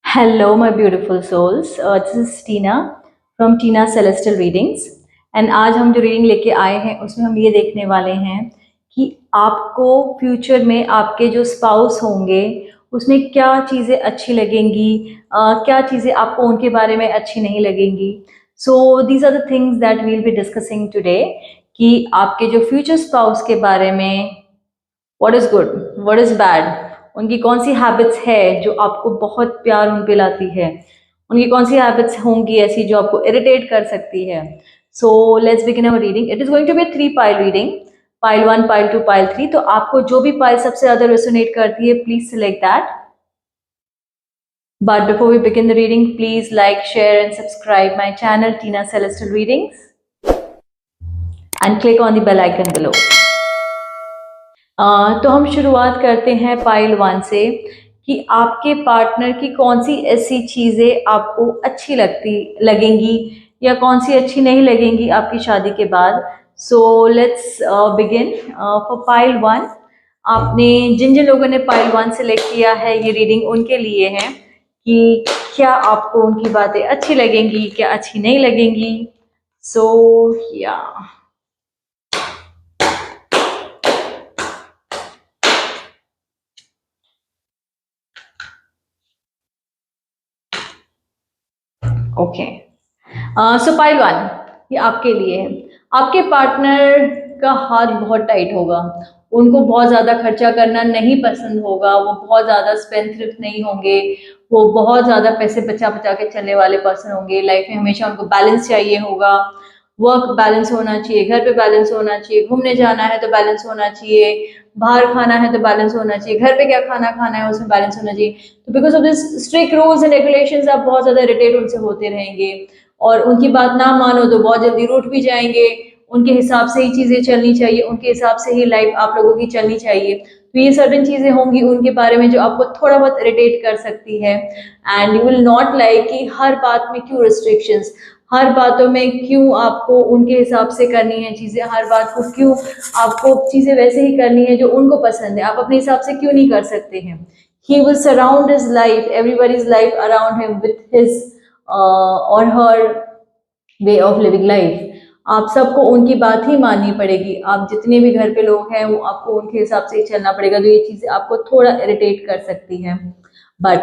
Hello, my beautiful souls. This is Tina from Tina Celestial Readings. And आज हम जो reading लेके आए हैं उसमें हम ये देखने वाले हैं कि आपको फ्यूचर में आपके जो स्पाउस होंगे उसमें क्या चीज़ें अच्छी लगेंगी, क्या चीज़ें आपको उनके बारे में अच्छी नहीं लगेंगी. So these are the things that we'll be discussing today कि आपके जो फ्यूचर स्पाउस के बारे में what is good, what is bad, उनकी कौन सी हैबिट्स है जो आपको बहुत प्यार उन पे लाती है, उनकी कौन सी हैबिट्स होंगी ऐसी जो आपको इरिटेट कर सकती है. So let's begin our reading. It is going to be 3 pile reading, pile 1, pile 2, pile 3. तो आपको जो भी पाइल सबसे ज्यादा रेसोनेट करती है please select that. But before we begin the reading, please like, share and subscribe my channel Tina Celestial Readings and click on the bell icon below. तो हम शुरुआत करते हैं पाइल 1 से कि आपके पार्टनर की कौन सी ऐसी चीज़ें आपको अच्छी लगेंगी या कौन सी अच्छी नहीं लगेंगी आपकी शादी के बाद. So let's begin for pile 1. आपने जिन जिन लोगों ने पाइल 1 सेलेक्ट किया है ये रीडिंग उनके लिए है कि क्या आपको उनकी बातें अच्छी लगेंगी, क्या अच्छी नहीं लगेंगी. सो या ओके. सो पाइल 1 ये आपके लिए है. आपके पार्टनर का हाथ बहुत टाइट होगा, उनको बहुत ज़्यादा खर्चा करना नहीं पसंद होगा, वो बहुत ज़्यादा स्पेंडथ्रिफ्ट नहीं होंगे, वो बहुत ज़्यादा पैसे बचा बचा के चलने वाले पर्सन होंगे. लाइफ में हमेशा उनको बैलेंस चाहिए होगा, वर्क बैलेंस होना चाहिए, घर पे बैलेंस होना चाहिए, घूमने जाना है तो बैलेंस होना चाहिए, बाहर खाना है तो बैलेंस होना चाहिए, घर पे क्या खाना खाना है उसमें बैलेंस होना चाहिए. तो because of this strict rules and regulations आप बहुत ज़्यादा इरिटेट उनसे होते रहेंगे और उनकी बात ना मानो तो बहुत जल्दी रूठ भी जाएंगे. उनके हिसाब से ही चीज़ें चलनी चाहिए, उनके हिसाब से ही लाइफ आप लोगों की चलनी चाहिए. तो ये सर्टेन चीज़ें होंगी उनके बारे में जो आपको थोड़ा बहुत इरिटेट कर सकती है. And you will not like कि हर बात में क्यों रिस्ट्रिक्शंस, हर बातों में क्यों आपको उनके हिसाब से करनी है चीज़ें, हर बात को क्यों आपको चीज़ें वैसे ही करनी है जो उनको पसंद है, आप अपने हिसाब से क्यों नहीं कर सकते हैं. He will surround his life, everybody's life around him with his or her way of living life. आप सबको उनकी बात ही माननी पड़ेगी. आप जितने भी घर पे लोग हैं वो आपको उनके हिसाब से ही चलना पड़ेगा. तो ये चीज़ें आपको थोड़ा इरिटेट कर सकती हैं. But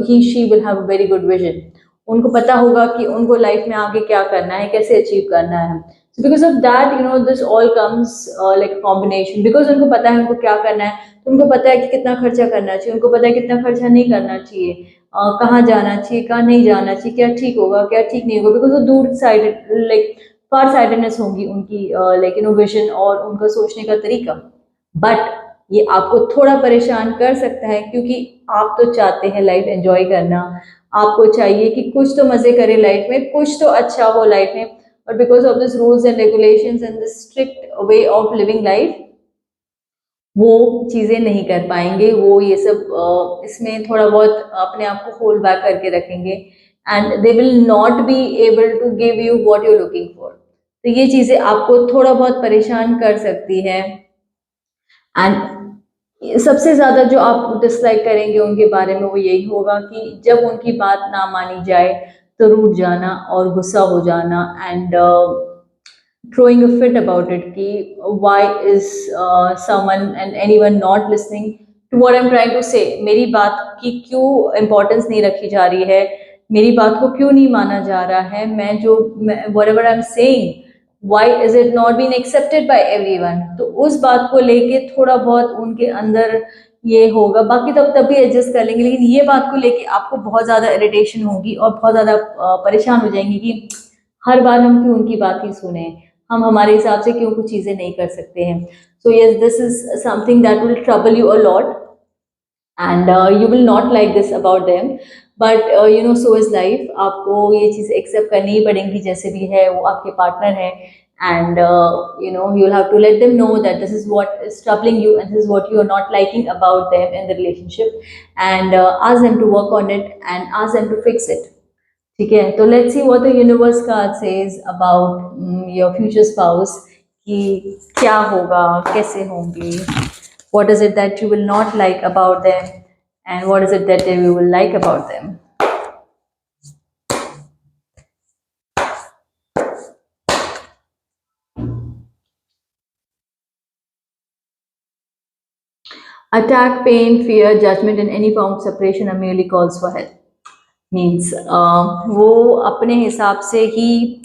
he she will have a very good vision. उनको पता होगा कि उनको लाइफ में आगे क्या करना है, कैसे अचीव करना है. So because of that, this all comes like a combination. Because उनको पता है उनको क्या करना है, तो उनको पता है कि कितना खर्चा करना चाहिए, उनको पता है कितना खर्चा नहीं करना चाहिए, कहाँ जाना चाहिए, कहाँ नहीं जाना चाहिए, क्या ठीक होगा, क्या ठीक नहीं होगा. बिकॉज वो दूर साइडेड लाइक फार साइडेडनेस होंगी उनकी लाइक विजन और उनका सोचने का तरीका. बट ये आपको थोड़ा परेशान कर सकता है क्योंकि आप तो चाहते हैं लाइफ एंजॉय करना, आपको चाहिए कि कुछ तो मजे करे लाइफ में, कुछ तो अच्छा हो लाइफ में. But because of this rules and regulations and this strict way of living life वो चीज़ें नहीं कर पाएंगे. वो ये सब इसमें थोड़ा बहुत अपने आप को होल्ड बैक करके रखेंगे and they will not be able to give you what you looking for. तो ये चीज़ें आपको थोड़ा बहुत परेशान कर सकती है. एंड सबसे ज़्यादा जो आप डिसलाइक करेंगे उनके बारे में वो यही होगा कि जब उनकी बात ना मानी जाए तो रूठ जाना और गुस्सा हो जाना and throwing a fit about it कि why is someone and anyone not listening to what I'm trying to say. मेरी बात की क्यों importance नहीं रखी जा रही है, मेरी बात को क्यों नहीं माना जा रहा है, मैं जो whatever I'm saying why is it not being accepted by everyone. तो उस बात को लेके थोड़ा बहुत उनके अंदर ये होगा. बाकी तो तब भी एडजस्ट कर लेंगे, लेकिन ये बात को लेके आपको बहुत ज़्यादा इरिटेशन होगी और बहुत ज़्यादा परेशान हो जाएंगे कि हर बार हम क्यों उनकी बात ही सुने, हम हमारे हिसाब से क्यों कुछ चीज़ें नहीं कर सकते हैं. So yes, this is something that will trouble you a lot and you will not like this about them. But so is life. आपको ये चीज़ एक्सेप्ट करनी ही पड़ेंगी, जैसे भी है वो आपके पार्टनर है. And you'll have to let them know that this is what is troubling you and this is what you are not liking about them in the relationship, and ask them to work on it and ask them to fix it. ठीक है. तो let's see what the universe card says about your future spouse कि क्या होगा, कैसे होंगे, what is it that you will not like about them and what is it that you will like about them. Attack, pain, fear, judgment in any form of separation or merely calls for help. Means वो अपने हिसाब से ही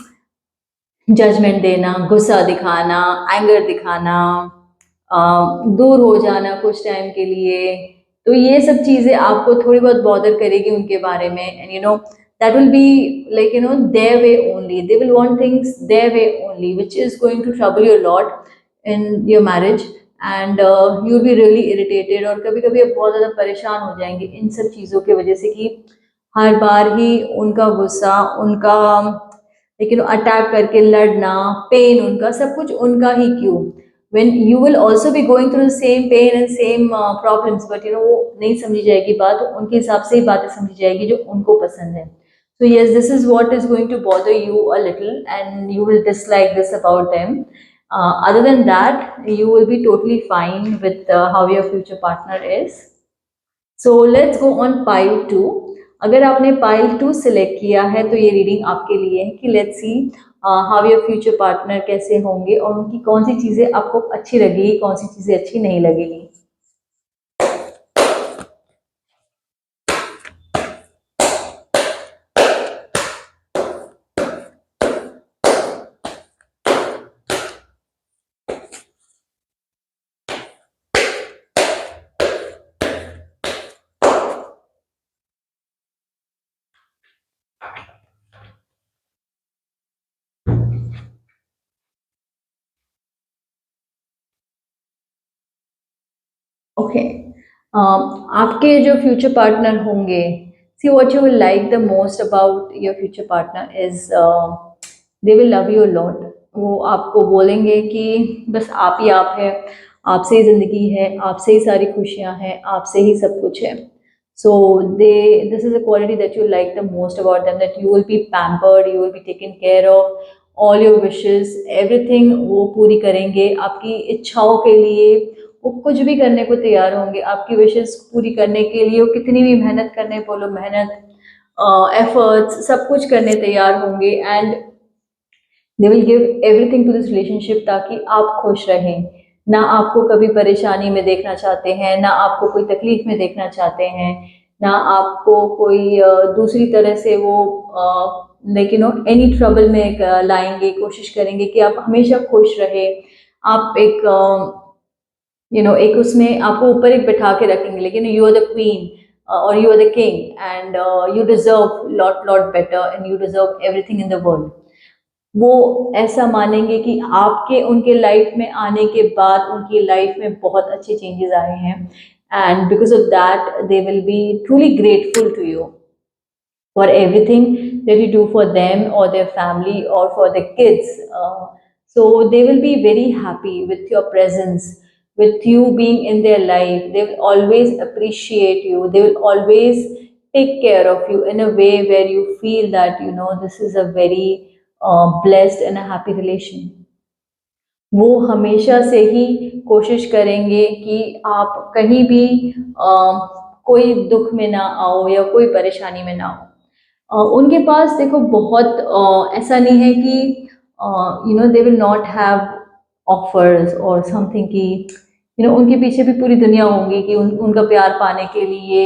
judgement देना, गुस्सा दिखाना, anger दिखाना, दूर हो जाना कुछ टाइम के लिए, तो ये सब चीज़ें आपको थोड़ी बहुत बॉदर करेगी उनके बारे में. And you know that will be like their way only. They will want things their way only, which is going to trouble you a lot in your marriage. And you will be really irritated, और कभी कभी आप बहुत ज़्यादा परेशान हो जाएंगे इन सब चीज़ों की वजह से कि हर बार ही उनका गुस्सा, उनका लेकिन अटैक करके लड़ना, पेन उनका, सब कुछ उनका ही क्यों, when you will also be going through the same pain and same problems, but वो नहीं समझी जाएगी बात, उनके हिसाब से ही बातें समझी जाएगी जो उनको पसंद है. So yes, this is what is going to bother you a little and you will dislike this about them. Other than that, you will be totally fine with how your future partner is. So let's go on pile 2. अगर आपने pile 2 select किया है तो ये reading आपके लिए है कि let's see how your future partner कैसे होंगे और उनकी कौन सी चीज़ें आपको अच्छी लगेगी, कौन सी चीज़ें अच्छी नहीं लगेगी. ओके, आपके जो फ्यूचर पार्टनर होंगे, see what you will like the most about your future partner is they will love you lot. वो आपको बोलेंगे कि बस आप ही आप है, आपसे ही ज़िंदगी है, आपसे ही सारी खुशियाँ हैं, आपसे ही सब कुछ है. So this is a quality that you like the most about them, that you will be pampered, you will be taken care of, all your wishes, everything वो पूरी करेंगे. आपकी इच्छाओं के लिए वो कुछ भी करने को तैयार होंगे, आपकी विशेस पूरी करने के लिए वो कितनी भी मेहनत करने बोलो, मेहनत, एफर्ट्स, सब कुछ करने तैयार होंगे. And they will give everything to this relationship ताकि आप खुश रहें. ना आपको कभी परेशानी में देखना चाहते हैं, ना आपको कोई तकलीफ में देखना चाहते हैं, ना आपको कोई दूसरी तरह से वो लाइक एनी ट्रबल में लाएंगे. कोशिश करेंगे कि आप हमेशा खुश रहे. आप एक एक उसमें आपको ऊपर एक बैठा के रखेंगे, लेकिन यू आर द क्वीन और you are the king and you deserve lot better and you deserve everything in the world. वो ऐसा मानेंगे कि आपके उनके लाइफ में आने के बाद उनकी लाइफ में बहुत अच्छे चेंजेस आए हैं. And because of that they will be truly grateful to you for everything that you do for them or their family or for their kids. So they will be very happy with your presence, with you being in their life. They will always appreciate you. They will always take care of you in a way where you feel that this is a very blessed and a happy relation. वो हमेशा से ही कोशिश करेंगे कि आप कहीं भी कोई दुख में ना आओ या कोई परेशानी में ना हो. उनके पास देखो बहुत ऐसा नहीं है कि दे विल नॉट हैव ऑफर्स और समथिंग कि उनके पीछे भी पूरी दुनिया होंगी कि उनका प्यार पाने के लिए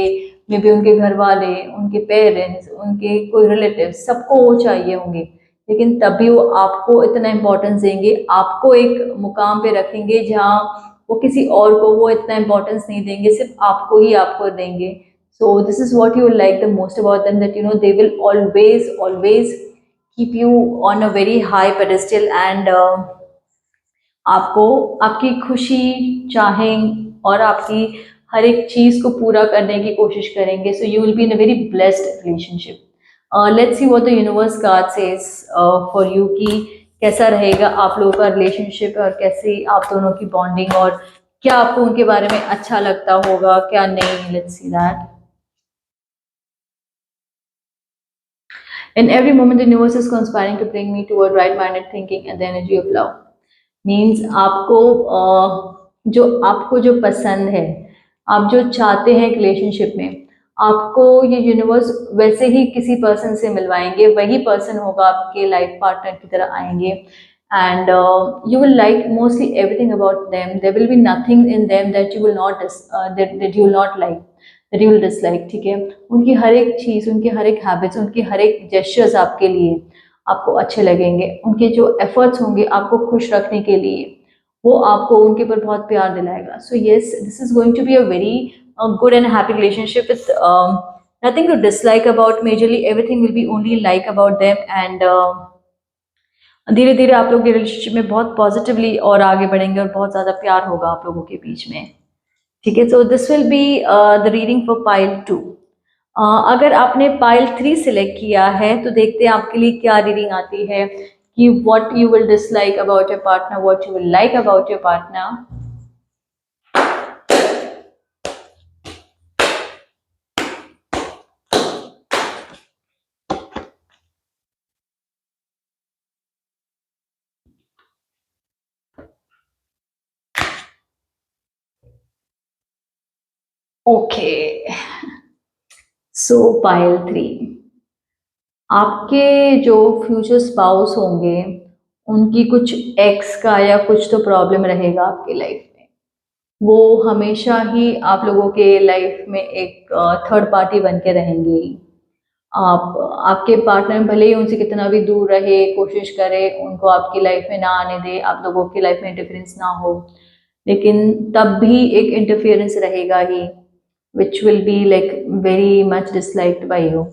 मे बी उनके घर वाले, उनके पेरेंट्स, उनके कोई रिलेटिव्स, सबको वो चाहिए होंगे. लेकिन तभी वो आपको इतना इम्पोर्टेंस देंगे, आपको एक मुकाम पे रखेंगे जहाँ वो किसी और को वो इतना इम्पोर्टेंस नहीं देंगे, सिर्फ आपको ही आपको देंगे. So this is what you will like the most about them, that they will always keep you on a very high pedestal and आपको आपकी खुशी चाहें और आपकी हर एक चीज़ को पूरा करने की कोशिश करेंगे. So you will be in a very blessed relationship. Let's see what the universe card says for you कि कैसा रहेगा आप लोगों का रिलेशनशिप और कैसे आप दोनों की बॉन्डिंग, और क्या आपको उनके बारे में अच्छा लगता होगा, क्या नहीं. Let's see that. In every moment, the universe is conspiring to bring me toward right-minded thinking and the energy of love. Means आपको जो पसंद है, आप जो चाहते हैं रिलेशनशिप में, आपको ये यूनिवर्स वैसे ही किसी पर्सन से मिलवाएंगे, वही पर्सन होगा आपके लाइफ पार्टनर की तरह आएंगे, and you will like mostly everything about them, there will be nothing in them that you will not that you will not like, that you will dislike, ठीक है। उनकी हर एक चीज़, उनकी हर एक हैबिट्स, उनकी हर एक जेस्चर्स आपके लिए आपको अच्छे लगेंगे, उनके जो एफर्ट्स होंगे आपको खुश रखने के लिए, वो आपको उनके ऊपर बहुत प्यार दिलाएगा। So yes, this is going to be a very good and happy relationship with nothing to dislike about, majorly everything will be only like about them, and धीरे धीरे आप लोग के रिलेशनशिप में बहुत पॉजिटिवली और आगे बढ़ेंगे और बहुत ज़्यादा प्यार होगा आप लोगों के बीच में, ठीक है। So this will be the reading for pile 2। अगर आपने पाइल 3 सिलेक्ट किया है तो देखते हैं आपके लिए क्या रीडिंग आती है, कि what you will dislike about your partner, what you will like about your partner. Okay, so pile 3, आपके जो फ्यूचर स्पाउस होंगे उनकी कुछ एक्स का या कुछ तो प्रॉब्लम रहेगा आपकी लाइफ में। वो हमेशा ही आप लोगों के लाइफ में एक थर्ड पार्टी बन के रहेंगे। आपके पार्टनर भले ही उनसे कितना भी दूर रहे, कोशिश करे उनको आपकी लाइफ में ना आने दे, आप लोगों की लाइफ में इंटरफेरेंस ना हो, लेकिन तब भी एक इंटरफेरेंस रहेगा ही, which will be like very much disliked by you.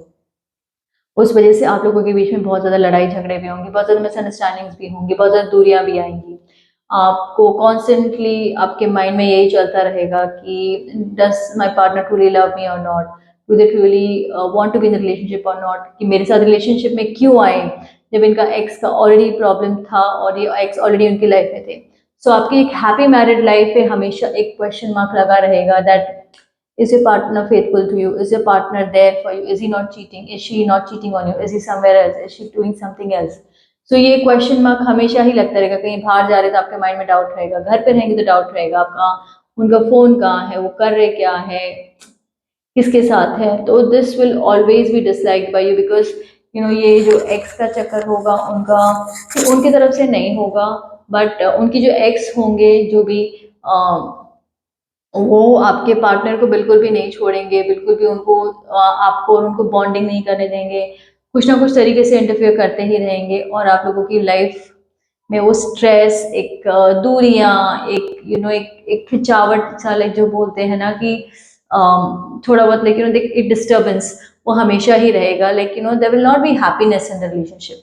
उस वजह से आप लोगों के बीच में बहुत ज़्यादा लड़ाई झगड़े भी होंगे, बहुत ज़्यादा मिसअंडरस्टैंडिंग्स भी होंगी, बहुत ज़्यादा दूरियां भी आएंगी। आपको कॉन्स्टेंटली आपके माइंड में यही चलता रहेगा कि does my partner truly love me और not, do they truly want to be in relationship और नॉट, कि मेरे साथ रिलेशनशिप में क्यों आए जब इनका एक्स का ऑलरेडी प्रॉब्लम था और ये एक्स ऑलरेडी उनकी लाइफ में थे। सो आपकी एक हैप्पी मैरिड लाइफ पे हमेशा एक क्वेश्चन मार्क लगा रहेगा, that is your partner faithful to you, is your partner there for you, is he not cheating, is she not cheating on you, is he somewhere else, is she doing something else। सो ये question mark हमेशा ही लगता रहेगा। कहीं बाहर जा रहे तो आपके माइंड में डाउट रहेगा, घर पे रहेंगे तो डाउट रहेगा आपका, उनका फोन कहाँ है, वो कर रहे क्या है, किसके साथ है। तो this will always be disliked by you, because you know ये जो एक्स का चक्कर होगा उनका, उनकी तरफ से नहीं होगा, बट उनकी जो एक्स होंगे जो भी वो आपके पार्टनर को बिल्कुल भी नहीं छोड़ेंगे, बिल्कुल भी उनको आपको और उनको बॉन्डिंग नहीं करने देंगे, कुछ ना कुछ तरीके से इंटरफेयर करते ही रहेंगे, और आप लोगों की लाइफ में वो स्ट्रेस, एक दूरियां, एक एक खिंचावट सा, लाइक जो बोलते हैं ना कि थोड़ा बहुत, लेकिन देख एक डिस्टर्बेंस वो हमेशा ही रहेगा, लेकिन there will not be happiness in the relationship,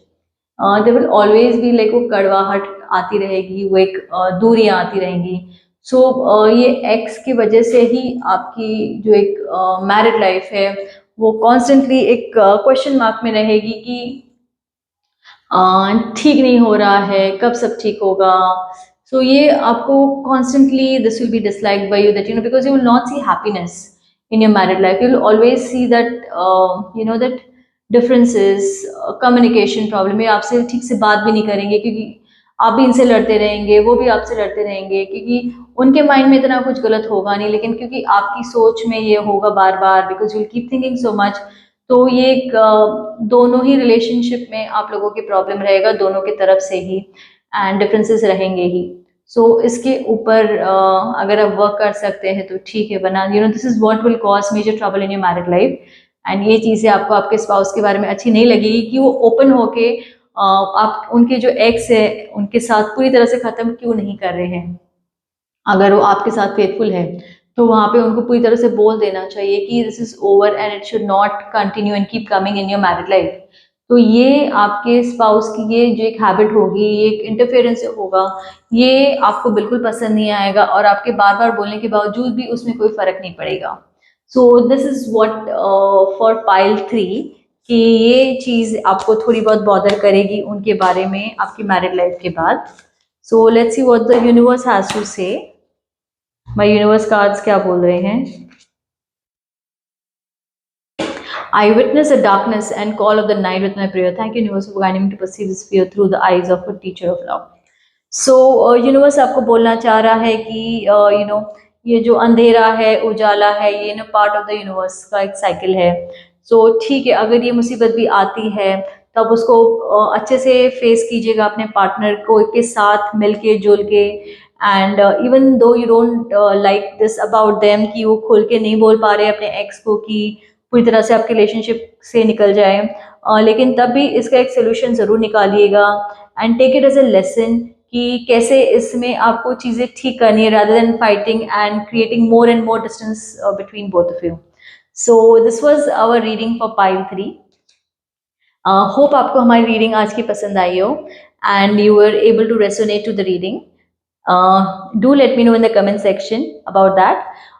there will always be like वो कड़वाहट आती रहेगी, वो एक दूरियां आती रहेंगी। सो ये एक्स की वजह से ही आपकी जो एक मैरिड लाइफ है वो कॉन्स्टेंटली एक क्वेश्चन मार्क में रहेगी कि ठीक नहीं हो रहा है, कब सब ठीक होगा। सो ये आपको constantly this will be disliked by you, that because you will not see happiness in your married life, you will always see that that differences, communication problem, ये आपसे ठीक से बात भी नहीं करेंगे, क्योंकि आप भी इनसे लड़ते रहेंगे, वो भी आपसे लड़ते रहेंगे, क्योंकि उनके माइंड में इतना कुछ गलत होगा नहीं, लेकिन क्योंकि आपकी सोच में ये होगा बार बार, because you will keep thinking so much. तो ये एक दोनों ही रिलेशनशिप में आप लोगों की प्रॉब्लम रहेगा, दोनों की तरफ से ही, एंड डिफरेंसेस रहेंगे ही। सो इसके ऊपर अगर आप वर्क कर सकते हैं तो ठीक है, बना this is what will cause major trouble in your married life. And ये चीज़ें आपको आपके स्पाउस के बारे में अच्छी नहीं लगेगी कि वो ओपन होके आप उनके जो एक्स है उनके साथ पूरी तरह से ख़त्म क्यों नहीं कर रहे हैं। अगर वो आपके साथ फेथफुल है तो वहाँ पे उनको पूरी तरह से बोल देना चाहिए कि this is over and it should not continue and keep coming in your married life. तो ये आपके स्पाउस की ये जो एक हैबिट होगी, ये एक इंटरफेरेंस होगा, ये आपको बिल्कुल पसंद नहीं आएगा, और आपके बार बार बोलने के बावजूद भी उसमें कोई फर्क नहीं पड़ेगा। So this is what for pile 3, कि ये चीज़ आपको थोड़ी बहुत बॉदर करेगी उनके बारे में आपकी मैरिड लाइफ के बाद। So let's see what the universe has to say. My universe cards क्या बोल रहे हैं? I witness the darkness and call of the night with my prayer. Thank you, universe, for guiding me to perceive this fear through the eyes of a teacher of love. So, universe आपको बोलना चाह रहा है कि ये जो अंधेरा है उजाला है, ये ना पार्ट ऑफ द यूनिवर्स का एक साइकिल है। सो ठीक है, अगर ये मुसीबत भी आती है तब उसको अच्छे से फेस कीजिएगा अपने पार्टनर को के साथ मिलके जुल के। And even though you don't like this about them कि वो खोल के नहीं बोल पा रहे अपने एक्स को कि पूरी तरह से आपके रिलेशनशिप से निकल जाए, लेकिन तब भी इसका एक सोल्यूशन ज़रूर निकालिएगा and take it as a lesson कि कैसे इसमें आपको चीज़ें ठीक करनी है rather than fighting and creating more and more distance between both of you. So this was our reading for pile 3. Hope आपको हमारी रीडिंग आज की पसंद आई हो and you are able to resonate to the reading. Do let me know in the comment section about that.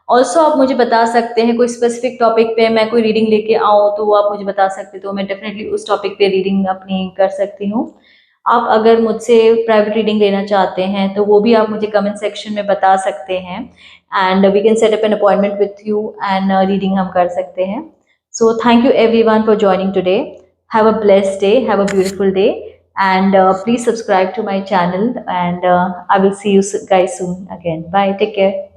Also आप मुझे बता सकते हैं कोई स्पेसिफिक टॉपिक पे मैं कोई रीडिंग लेके आऊँ तो वो आप मुझे बता सकते, तो मैं डेफिनेटली उस टॉपिक पे रीडिंग अपनी कर सकती हूँ. आप अगर मुझसे प्राइवेट रीडिंग लेना चाहते हैं तो वो भी आप मुझे कमेंट सेक्शन में बता सकते हैं and we can set up an appointment with you and reading हम कर सकते हैं. So thank you everyone for joining today. Have a blessed day, have a beautiful day, and please subscribe to my channel, and I will see you guys soon again. Bye, take care.